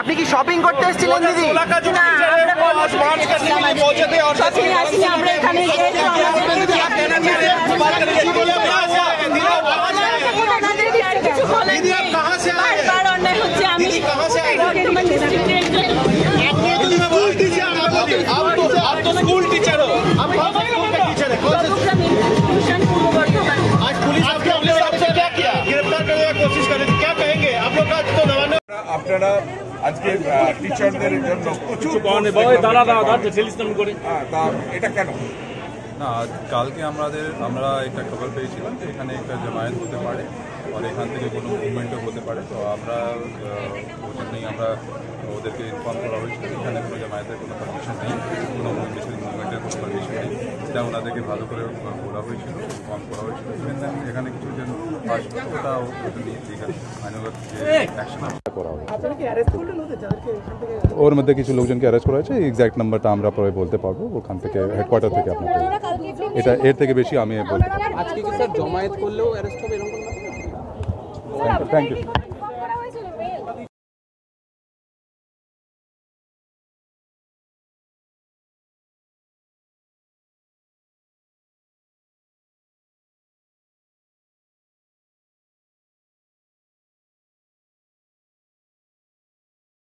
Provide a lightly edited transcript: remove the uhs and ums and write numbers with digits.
আপনি কি শপিং করতে এসেছিলেন দিদি? আপনারা আজকে টিচারদের জন্য প্রচুর এটা কেন না, কালকে আমরা একটা খবর পেয়েছিলাম যে এখানে একটা জামায়াত হতে পারে আর এখান থেকে কোনো মুভমেন্টও হতে পারে, তো আমরা ওই জন্যই আমরা ওদেরকে ইনফর্ম করা হয়েছিল এখানে কোনো জামায়াতের কোনো পারমিশন নেই, কোনো মুভমেন্টের কোনো পারমিশন নেই, সেটা ওনাদেরকে ভালো করে বলা হয়েছিল, ইনফর্ম করা হয়েছিল। এখানে কিছু যেন আসবে ওটা নিয়ে আইনগত যে অ্যাকশন করা হবে। ওর মধ্যে কিছু লোকজনকে অ্যারেস্ট করা হয়েছে, এক্স্যাক্ট নাম্বারটা আমরা পরে বলতে পারবো ওখান থেকে, হেডকোয়ার্টার থেকে আপনাকে, এটা এর থেকে বেশি আমি বলতে পারবো। আজকে কি স্যার জমায়েত করলেও অ্যারেস্ট হবে এরকম? Thank you.